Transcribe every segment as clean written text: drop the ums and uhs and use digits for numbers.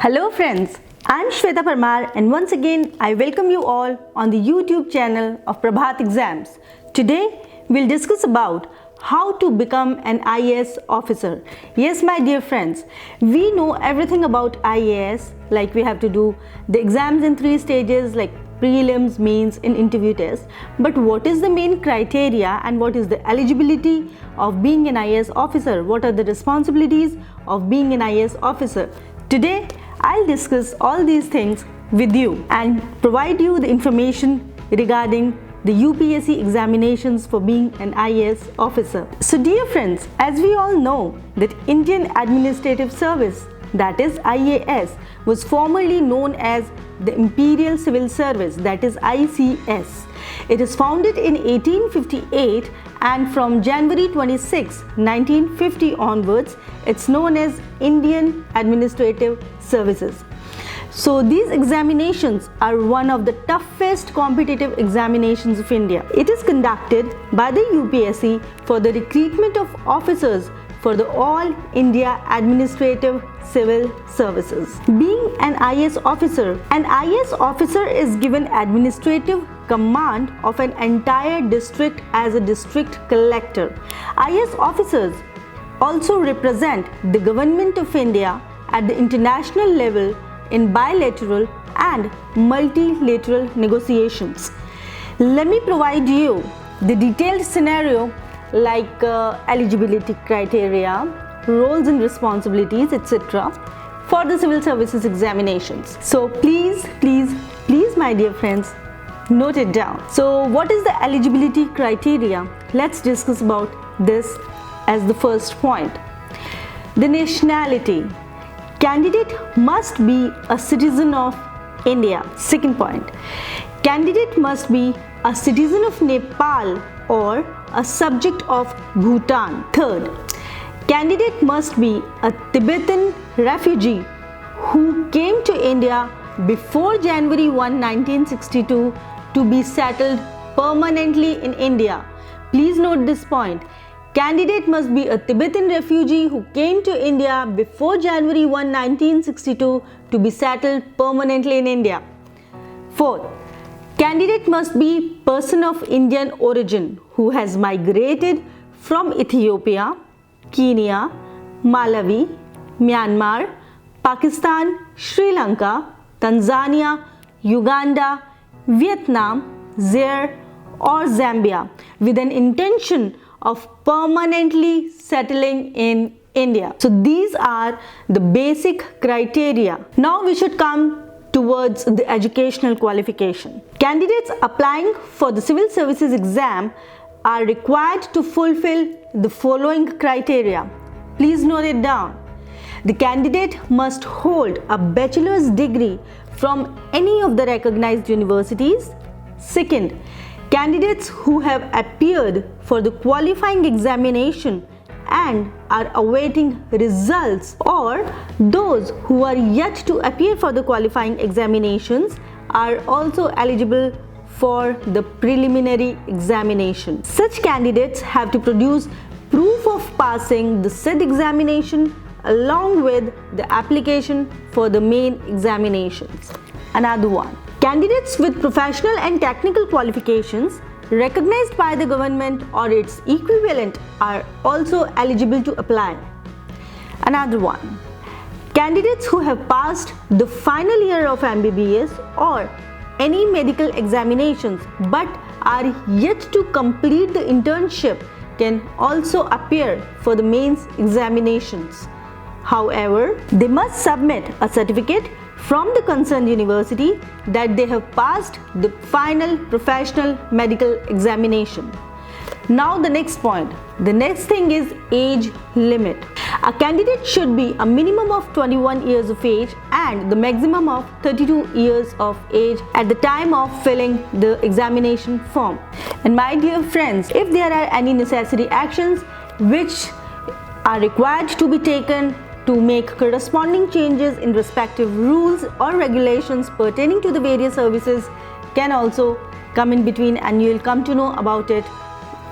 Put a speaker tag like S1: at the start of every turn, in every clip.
S1: Hello friends, I am Shweta Parmar and once again I welcome you all on the YouTube channel of Prabhat Exams. Today we'll discuss about how to become an IAS officer. Yes my dear friends, we know everything about IAS, like we have to do the exams in 3 stages like prelims, mains and interview test. But what is the main criteria and what is the eligibility of being an IAS officer? What are the responsibilities of being an IAS officer? Today I'll discuss all these things with you and provide you the information regarding the UPSC examinations for being an IAS officer. So dear friends, as we all know that Indian Administrative Service, that is IAS, was formerly known as the Imperial Civil Service, that is ICS. It is founded in 1858 and from January 26, 1950 onwards, it's known as Indian Administrative Services. So these examinations are one of the toughest competitive examinations of India. It is conducted by the UPSC for the recruitment of officers for the All India Administrative Civil Services. Being an IAS officer is given administrative command of an entire district as a district collector. IAS officers also represent the Government of India at the international level in bilateral and multilateral negotiations. Let me provide you the detailed scenario like eligibility criteria, roles and responsibilities, etc. for the civil services examinations. So please my dear friends, note it down. So what is the eligibility criteria? Let's discuss about this as the first point. The nationality. Candidate must be a citizen of India. Second point. Candidate must be a citizen of Nepal or a subject of Bhutan. Third, candidate must be a Tibetan refugee who came to India before January 1, 1962 to be settled permanently in India. Please note this point. Candidate must be a Tibetan refugee who came to India before January 1, 1962 to be settled permanently in India. Fourth, candidate must be person of Indian origin who has migrated from Ethiopia, Kenya, Malawi, Myanmar, Pakistan, Sri Lanka, Tanzania, Uganda, Vietnam, Zaire or Zambia with an intention of permanently settling in India. So these are the basic criteria. Now we should come towards the educational qualification. Candidates applying for the civil services exam are required to fulfill the following criteria. Please note it down. The candidate must hold a bachelor's degree from any of the recognized universities. Second, candidates who have appeared for the qualifying examination and are awaiting results, or those who are yet to appear for the qualifying examinations are also eligible for the preliminary examination. Such candidates have to produce proof of passing the said examination along with the application for the main examinations. Another one. Candidates with professional and technical qualifications recognized by the government or its equivalent are also eligible to apply. Another one. Candidates who have passed the final year of MBBS or any medical examinations but are yet to complete the internship can also appear for the mains examinations. However, they must submit a certificate from the concerned university that they have passed the final professional medical examination. Now the next point. The next thing is age limit. A candidate should be a minimum of 21 years of age and the maximum of 32 years of age at the time of filling the examination form. And my dear friends, if there are any necessary actions which are required to be taken to make corresponding changes in respective rules or regulations pertaining to the various services, can also come in between and you will come to know about it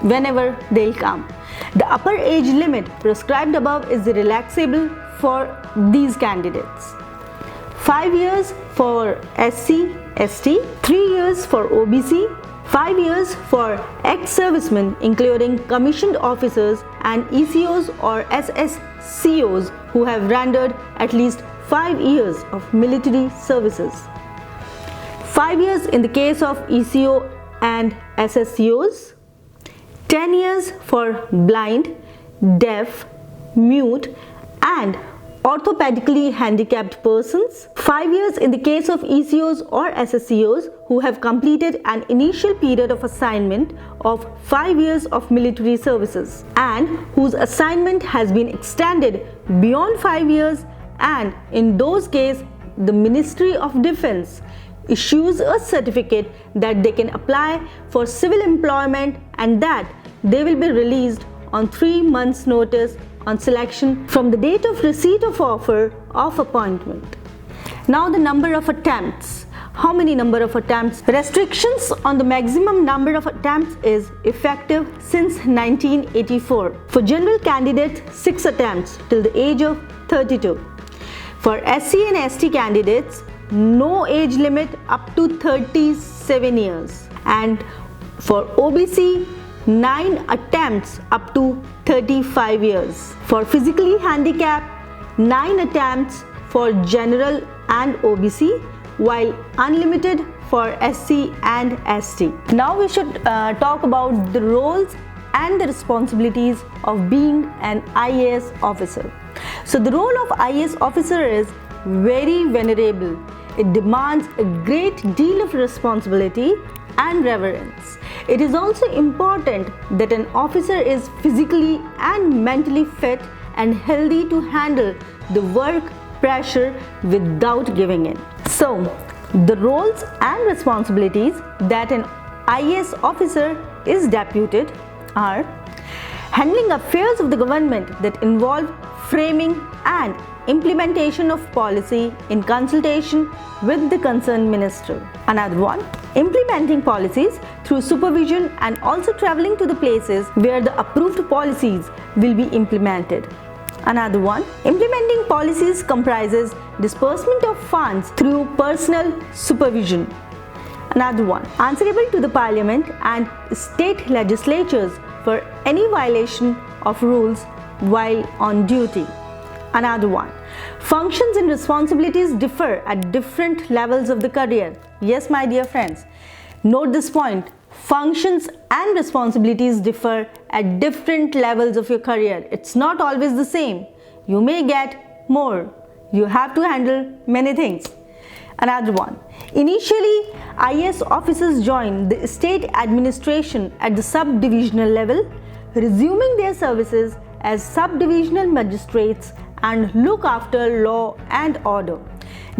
S1: whenever they'll come. The upper age limit prescribed above is relaxable for these candidates. 5 years for SC, ST, 3 years for OBC, 5 years for ex-servicemen including commissioned officers and ECOs or SSCOs who have rendered at least 5 years of military services. 5 years in the case of ECO and SSCOs, 10 years for blind, deaf, mute and orthopedically handicapped persons, 5 years in the case of ECOs or SSCOs who have completed an initial period of assignment of 5 years of military services and whose assignment has been extended beyond 5 years, and in those cases the Ministry of Defence issues a certificate that they can apply for civil employment and that they will be released on 3 months' notice on selection from the date of receipt of offer of appointment. Now the number of attempts. How many number of attempts? Restrictions on the maximum number of attempts is effective since 1984. For general candidates, 6 attempts till the age of 32. For SC and ST candidates, no age limit up to 37 years. And for OBC, 9 attempts up to 35 years. For physically handicapped, 9 attempts for general and OBC, while unlimited for SC and ST. Now we should talk about the roles and the responsibilities of being an IAS officer. So the role of IAS officer is very venerable. It demands a great deal of responsibility and reverence. It is also important that an officer is physically and mentally fit and healthy to handle the work pressure without giving in. So, the roles and responsibilities that an IAS officer is deputed are handling affairs of the government that involve framing and implementation of policy in consultation with the concerned minister. Another one, implementing policies through supervision and also traveling to the places where the approved policies will be implemented. Another one, implementing policies comprises disbursement of funds through personal supervision. Another one, answerable to the parliament and state legislatures for any violation of rules while on duty. Another one, functions and responsibilities differ at different levels of the career. Yes, my dear friends, note this point. Functions and responsibilities differ at different levels of your career. It's not always the same. You may get more. You have to handle many things. Another one, initially IAS officers join the state administration at the sub-divisional level, resuming their services as sub-divisional magistrates and look after law and order,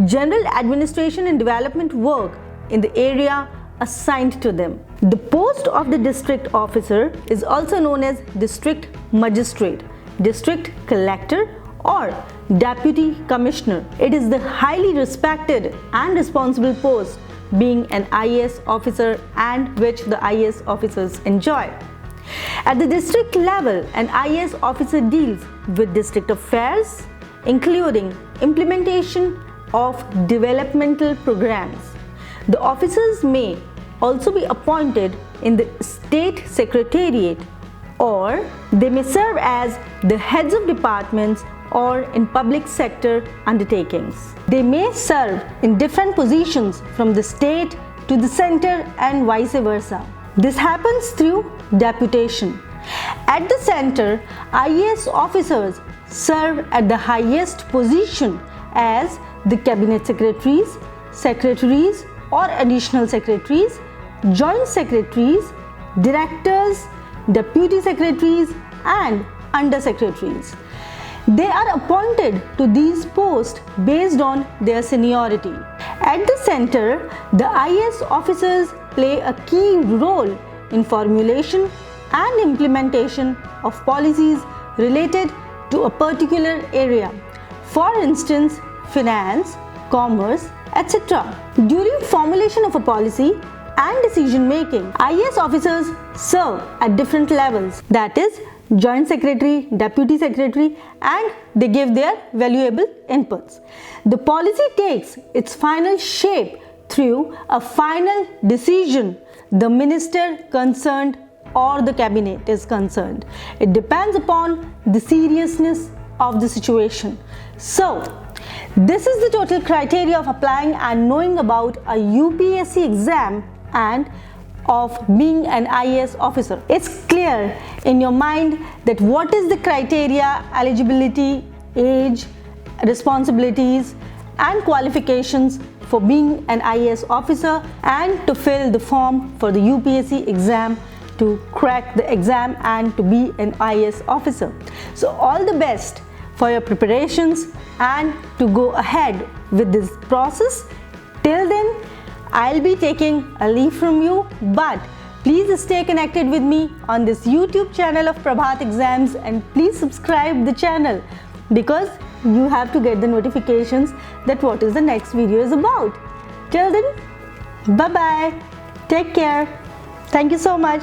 S1: general administration and development work in the area assigned to them. The post of the district officer is also known as district magistrate, district collector or deputy commissioner. It is the highly respected and responsible post being an IAS officer and which the IAS officers enjoy. At the district level, an IAS officer deals with district affairs, including implementation of developmental programs. The officers may also be appointed in the state secretariat, or they may serve as the heads of departments or in public sector undertakings. They may serve in different positions from the state to the center and vice versa. This happens through deputation. At the center, IAS officers serve at the highest position as the cabinet secretaries, secretaries or additional secretaries, joint secretaries, directors, deputy secretaries and under secretaries. They are appointed to these posts based on their seniority. At the center, the IAS officers play a key role in formulation and implementation of policies related to a particular area. For instance, finance, commerce, etc. During formulation of a policy and decision making, IAS officers serve at different levels, that is, joint secretary, deputy secretary, and they give their valuable inputs. The policy takes its final shape through a final decision the minister concerned or the cabinet is concerned. It depends upon the seriousness of the situation. So, this is the total criteria of applying and knowing about a UPSC exam and of being an IAS officer. It's clear in your mind that what is the criteria, eligibility, age, responsibilities and qualifications for being an IAS officer and to fill the form for the UPSC exam, to crack the exam and to be an IAS officer. So all the best for your preparations and to go ahead with this process. Till then, I'll be taking a leave from you, but please stay connected with me on this YouTube channel of Prabhat Exams and please subscribe the channel because you have to get the notifications that what is the next video is about. Till then, bye-bye. Take care. Thank you so much.